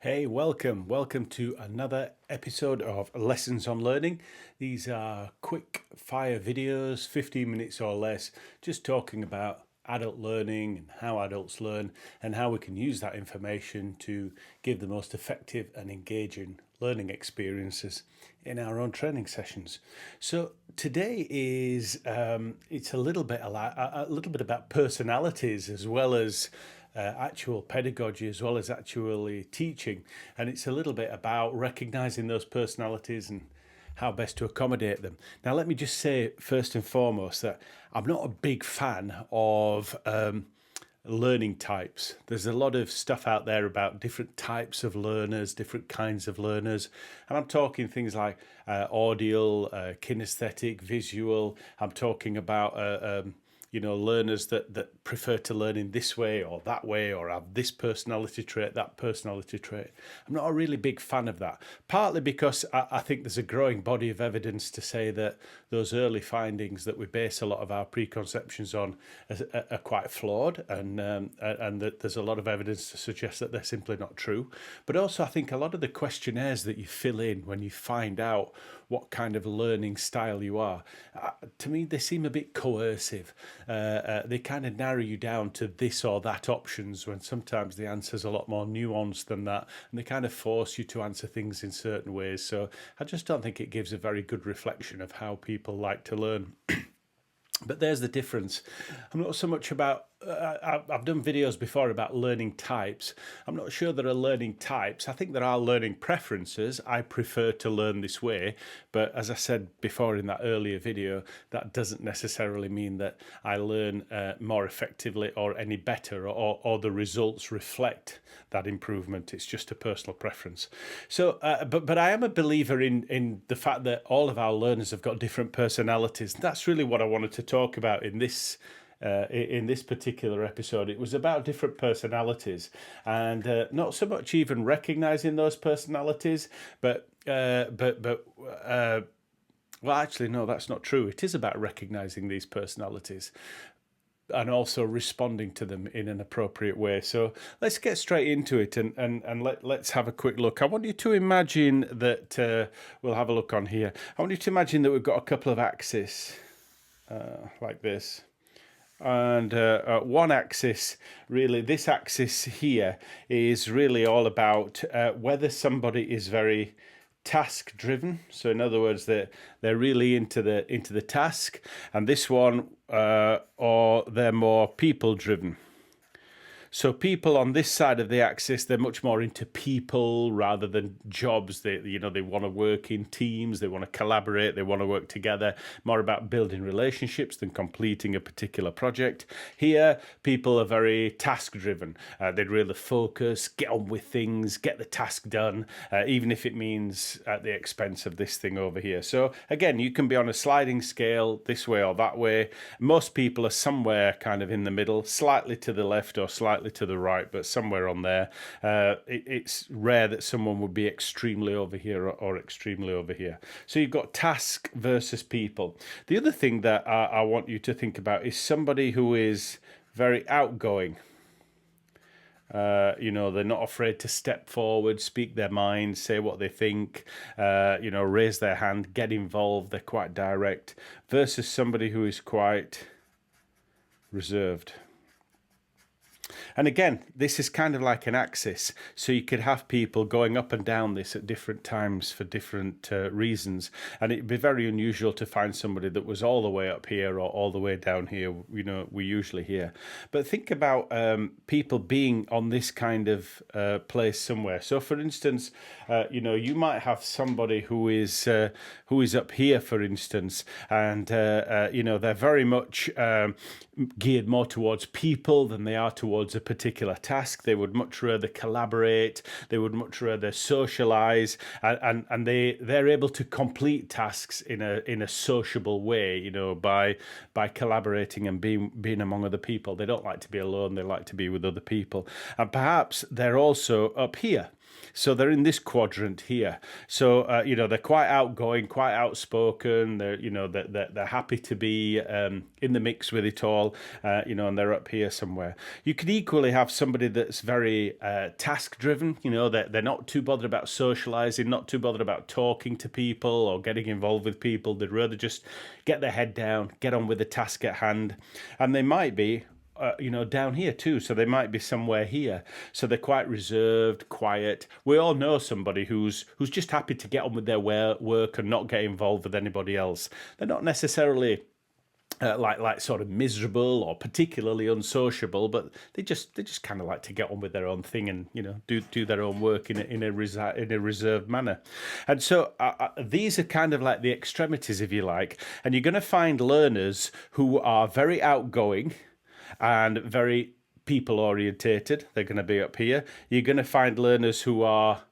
Hey, welcome to another episode of Lessons on Learning. These are quick fire videos, 15 minutes or less, just talking about adult learning and how adults learn and how we can use that information to give the most effective and engaging learning experiences in our own training sessions. So today is it's a little bit about personalities as well as actual pedagogy as well as actually teaching, and it's a little bit about recognizing those personalities and how best to accommodate them. Now, let me just say first and foremost that I'm not a big fan of learning types. There's a lot of stuff out there about different types of learners, different kinds of learners, and I'm talking things like audio, kinesthetic, visual. I'm talking about learners that prefer to learn in this way or that way, or have this personality trait, that personality trait. I'm not a really big fan of that, partly because I think there's a growing body of evidence to say that those early findings that we base a lot of our preconceptions on are quite flawed, and that there's a lot of evidence to suggest that they're simply not true. But also I think a lot of the questionnaires that you fill in when you find out what kind of learning style you are, to me they seem a bit coercive. They kind of narrow you down to this or that options, when sometimes the answer's a lot more nuanced than that, and they kind of force you to answer things in certain ways. So I just don't think it gives a very good reflection of how people like to learn. But there's the difference. I'm not so much about, I've done videos before about learning types. I'm not sure there are learning types. I think there are learning preferences. I prefer to learn this way. But as I said before in that earlier video, that doesn't necessarily mean that I learn more effectively or any better, or the results reflect that improvement. It's just a personal preference. So, but I am a believer in the fact that all of our learners have got different personalities. That's really what I wanted to talk about in this particular episode. It was about different personalities, and not so much even recognizing those personalities, but well, actually, no, that's not true. It is about recognizing these personalities and also responding to them in an appropriate way. So let's get straight into it, and let's have a quick look. I want you to imagine that we'll have a look on here. I want you to imagine that we've got a couple of axes like this. And one axis, really, this axis here is really all about whether somebody is very task driven. So in other words, they're really into the task, and this one, or they're more people driven. So people on this side of the axis, they're much more into people rather than jobs. They want to work in teams, they want to collaborate, they want to work together, more about building relationships than completing a particular project. Here, people are very task driven. They'd really focus, get on with things, get the task done, even if it means at the expense of this thing over here. So again, you can be on a sliding scale this way or that way. Most people are somewhere kind of in the middle, slightly to the left or slightly to the right, but somewhere on there. It's rare that someone would be extremely over here or extremely over here. So you've got task versus people. The other thing that I want you to think about is somebody who is very outgoing. They're not afraid to step forward, speak their mind, say what they think, raise their hand, get involved. They're quite direct, versus somebody who is quite reserved. And again, this is kind of like an axis, so you could have people going up and down this at different times for different reasons, and it'd be very unusual to find somebody that was all the way up here or all the way down here. We usually hear. But think about people being on this kind of place somewhere. So for instance, you might have somebody who is up here, for instance, and they're very much geared more towards people than they are towards a particular task. They would much rather collaborate, they would much rather socialize, and they're able to complete tasks in a sociable way, by collaborating and being among other people. They don't like to be alone, they like to be with other people. And perhaps they're also up here. So they're in this quadrant here. So they're quite outgoing, quite outspoken. They're happy to be in the mix with it all. And they're up here somewhere. You could equally have somebody that's very task driven. They're not too bothered about socializing, not too bothered about talking to people or getting involved with people. They'd rather just get their head down, get on with the task at hand. And they might be down here too. So they might be somewhere here. So they're quite reserved, quiet. We all know somebody who's just happy to get on with their work and not get involved with anybody else. They're not necessarily like sort of miserable or particularly unsociable, but they just kind of like to get on with their own thing and do their own work in a reserved manner. And so these are kind of like the extremities, if you like. And you're going to find learners who are very outgoing and very people orientated. They're going to be up here. You're going to find learners who are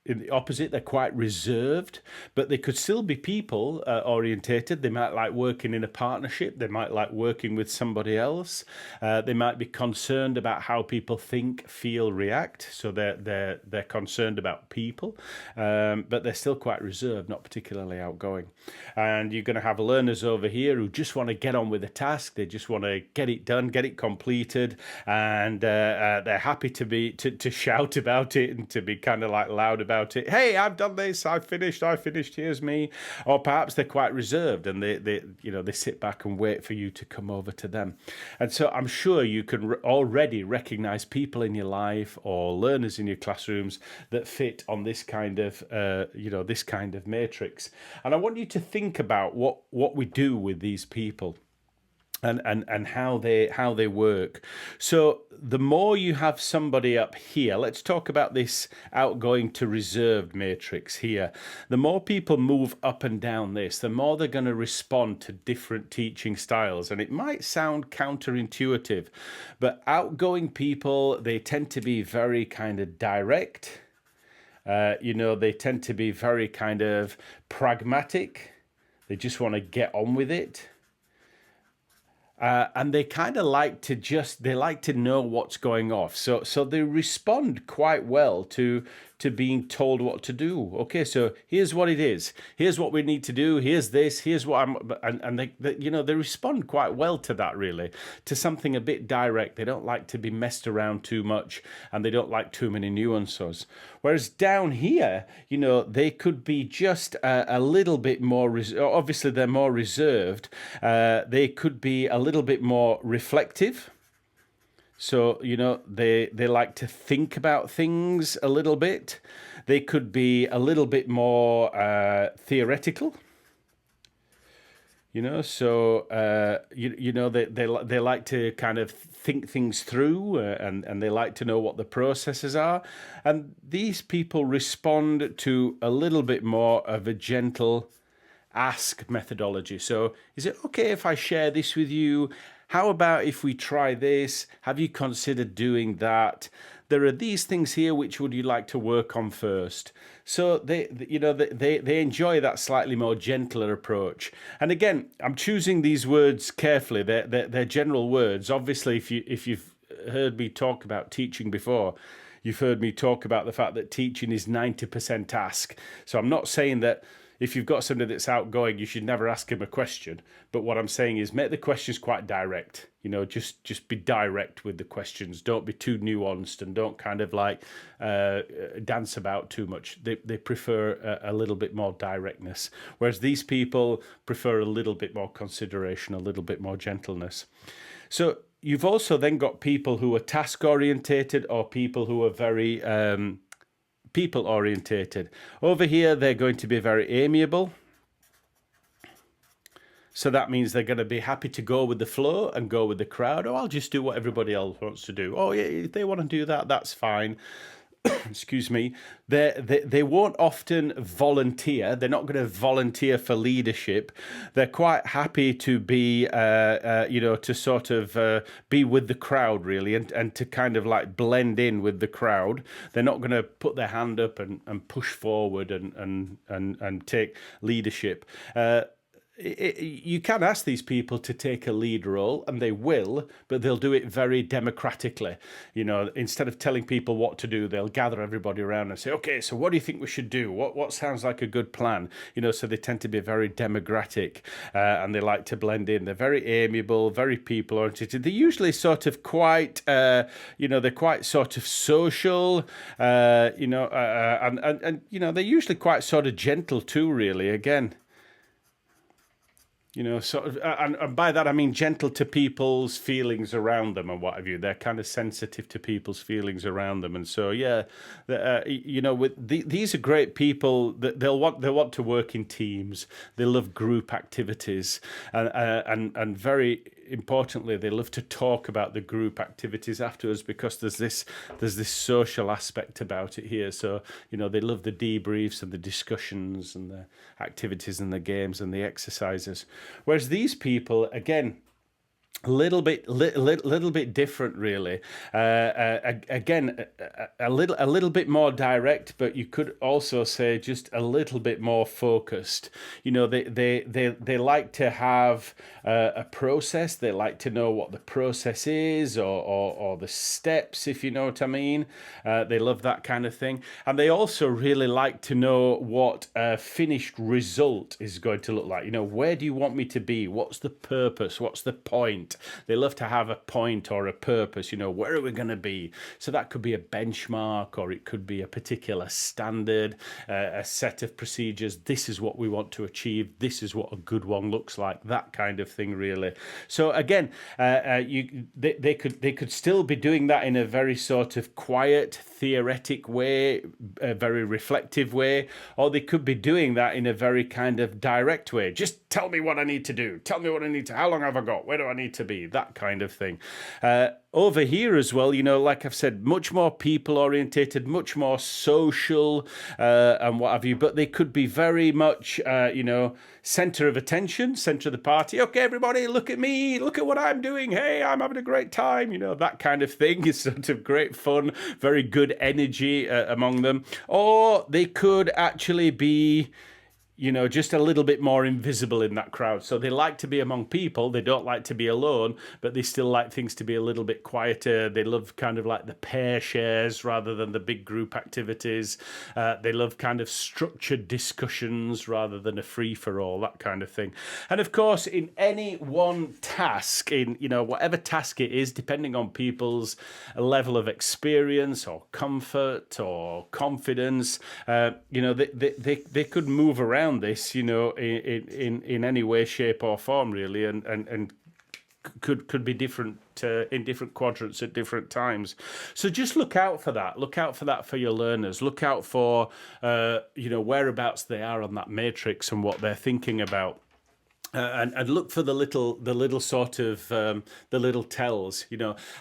in the opposite. They're quite reserved, but they could still be people orientated. They might like working in a partnership. They might like working with somebody else. They might be concerned about how people think, feel, react. So they're concerned about people, but they're still quite reserved, not particularly outgoing. And you're going to have learners over here who just want to get on with the task. They just want to get it done, get it completed, and they're happy to shout about it and to be kind of like loud about it. Hey, I've done this. I finished. Here's me. Or perhaps they're quite reserved and they sit back and wait for you to come over to them. And so I'm sure you can already recognize people in your life or learners in your classrooms that fit on this kind of this kind of matrix. And I want you to think about what we do with these people. And how they work. So the more you have somebody up here, let's talk about this outgoing to reserved matrix here. The more people move up and down this, the more they're going to respond to different teaching styles. And it might sound counterintuitive, but outgoing people, they tend to be very kind of direct. They tend to be very kind of pragmatic. They just want to get on with it. And they kind of like to know what's going off. So they respond quite well to being told what to do. Okay, so here's what it is. Here's what we need to do. Here's this. Here's what they respond quite well to that, really, to something a bit direct. They don't like to be messed around too much, and they don't like too many nuances. Whereas down here, they could be just a little bit more. Obviously, they're more reserved. They could be a little bit more reflective. So, they like to think about things a little bit. They could be a little bit more theoretical. So they like to kind of think things through, and they like to know what the processes are. And these people respond to a little bit more of a gentle ask methodology. So, is it okay if I share this with you? How about if we try this? Have you considered doing that? There are these things here. Which would you like to work on first? So they enjoy that slightly more gentler approach. And again, I'm choosing these words carefully. They're general words. Obviously, if you've heard me talk about teaching before, you've heard me talk about the fact that teaching is 90% ask. So I'm not saying that if you've got somebody that's outgoing, you should never ask him a question. But what I'm saying is make the questions quite direct. Just be direct with the questions. Don't be too nuanced, and don't kind of like dance about too much. They prefer a little bit more directness. Whereas these people prefer a little bit more consideration, a little bit more gentleness. So you've also then got people who are task orientated, or people who are very people orientated. Over here, they're going to be very amiable. So that means they're going to be happy to go with the flow and go with the crowd. Oh, I'll just do what everybody else wants to do. Oh, yeah, if they want to do that, that's fine. Excuse me. They won't often volunteer. They're not going to volunteer for leadership. They're quite happy to be, to sort of be with the crowd, really, and to kind of like blend in with the crowd. They're not going to put their hand up and push forward and take leadership. you can ask these people to take a lead role, and they will, but they'll do it very democratically. Instead of telling people what to do, they'll gather everybody around and say, okay, so what do you think we should do? What sounds like a good plan? So they tend to be very democratic, and they like to blend in. They're very amiable, very people oriented. They're usually sort of quite, they're quite sort of social, and they're usually quite sort of gentle too, really, again. Sort of, and by that I mean gentle to people's feelings around them and what have you. They're kind of sensitive to people's feelings around them, and so these are great people. That they'll want to work in teams. They love group activities, and very importantly, they love to talk about the group activities afterwards, because there's this social aspect about it here. So they love the debriefs and the discussions and the activities and the games and the exercises. Whereas these people, again, a little bit different, really. Again, a little bit more direct, but you could also say just a little bit more focused. They like to have a process. They like to know what the process is, or the steps, if you know what I mean. They love that kind of thing, and they also really like to know what a finished result is going to look like. Where do you want me to be? What's the purpose? What's the point? They love to have a point or a purpose. Where are we going to be? So that could be a benchmark, or it could be a particular standard, a set of procedures. This is what we want to achieve. This is what a good one looks like. That kind of thing, really. So again, they could still be doing that in a very sort of quiet, theoretic way, a very reflective way, or they could be doing that in a very kind of direct way. Just tell me what I need to do. Tell me what I need to. How long have I got? Where do I need to be? That kind of thing. Over here as well, like I've said, much more people orientated, much more social, and what have you. But they could be very much, center of attention, center of the party. Okay, everybody, look at me. Look at what I'm doing. Hey, I'm having a great time. That kind of thing is sort of great fun, very good energy among them. Or they could actually be, just a little bit more invisible in that crowd. So they like to be among people. They don't like to be alone, but they still like things to be a little bit quieter. They love kind of like the pair shares rather than the big group activities. They love kind of structured discussions rather than a free-for-all, that kind of thing. And of course, in any one task, in whatever task it is, depending on people's level of experience or comfort or confidence, they could move around this, in any way, shape, or form, really, and could be different in different quadrants at different times. So just look out for that. Look out for that for your learners. Look out for whereabouts they are on that matrix and what they're thinking about. And look for the little sort of the little tells.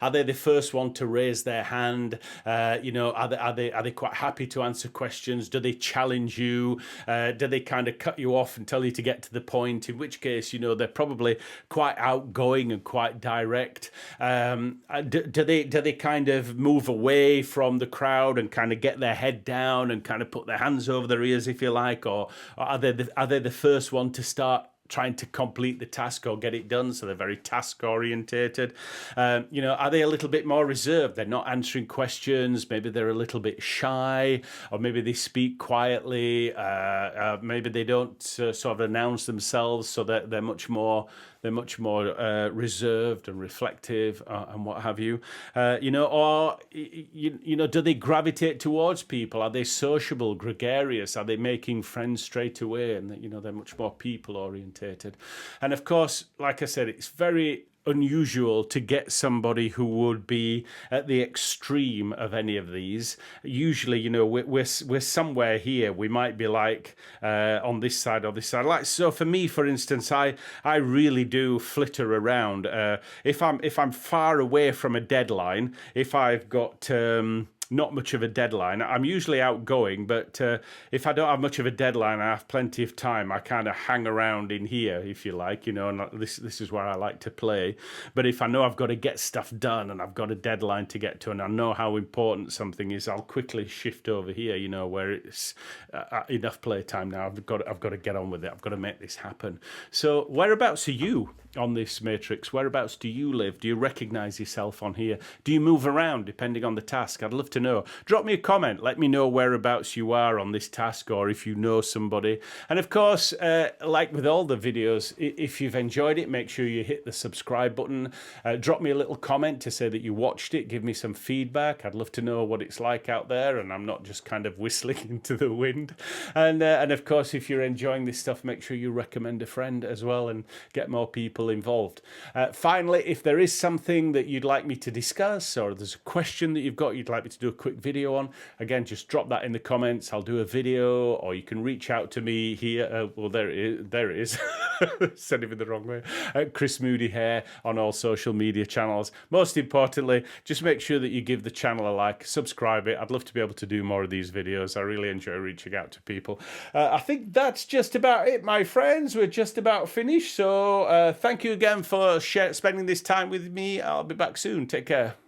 Are they the first one to raise their hand? Are they quite happy to answer questions? Do they challenge you? Do they kind of cut you off and tell you to get to the point? In which case, they're probably quite outgoing and quite direct. Do they kind of move away from the crowd and kind of get their head down and kind of put their hands over their ears, if you like, or are they the first one to start trying to complete the task or get it done, so they're very task orientated? Are they a little bit more reserved? They're not answering questions. Maybe they're a little bit shy, or maybe they speak quietly. Maybe they don't sort of announce themselves, so that they're much more reserved and reflective, and what have you. Or do they gravitate towards people? Are they sociable, gregarious? Are they making friends straight away? And they're much more people orientated. And of course, like I said, it's very unusual to get somebody who would be at the extreme of any of these. Usually, we're somewhere here. We might be like on this side or this side. Like, so for me, for instance, I really do flitter around. If I'm far away from a deadline, if I've got not much of a deadline. I'm usually outgoing, but if I don't have much of a deadline, I have plenty of time. I kind of hang around in here, if you like, and this is where I like to play. But if I know I've got to get stuff done and I've got a deadline to get to, and I know how important something is, I'll quickly shift over here, where it's enough playtime now. I've got to get on with it. I've got to make this happen. So whereabouts are you on this matrix? Whereabouts do you live? Do you recognize yourself on here? Do you move around depending on the task? I'd love to know. Drop me a comment. Let me know whereabouts you are on this task, or if you know somebody. And of course, like with all the videos, if you've enjoyed it, make sure you hit the subscribe button. Drop me a little comment to say that you watched it. Give me some feedback. I'd love to know what it's like out there, and I'm not just kind of whistling into the wind. And of course, if you're enjoying this stuff, make sure you recommend a friend as well and get more people involved. Finally, if there is something that you'd like me to discuss, or there's a question that you've got you'd like me to do a quick video on, again, just drop that in the comments. I'll do a video, or you can reach out to me here. Well, there it is. Said it in the wrong way. Chris Moody Hair on all social media channels. Most importantly, just make sure that you give the channel a like, subscribe it. I'd love to be able to do more of these videos. I really enjoy reaching out to people. I think that's just about it, my friends. We're just about finished. So thank you again for spending this time with me. I'll be back soon. Take care.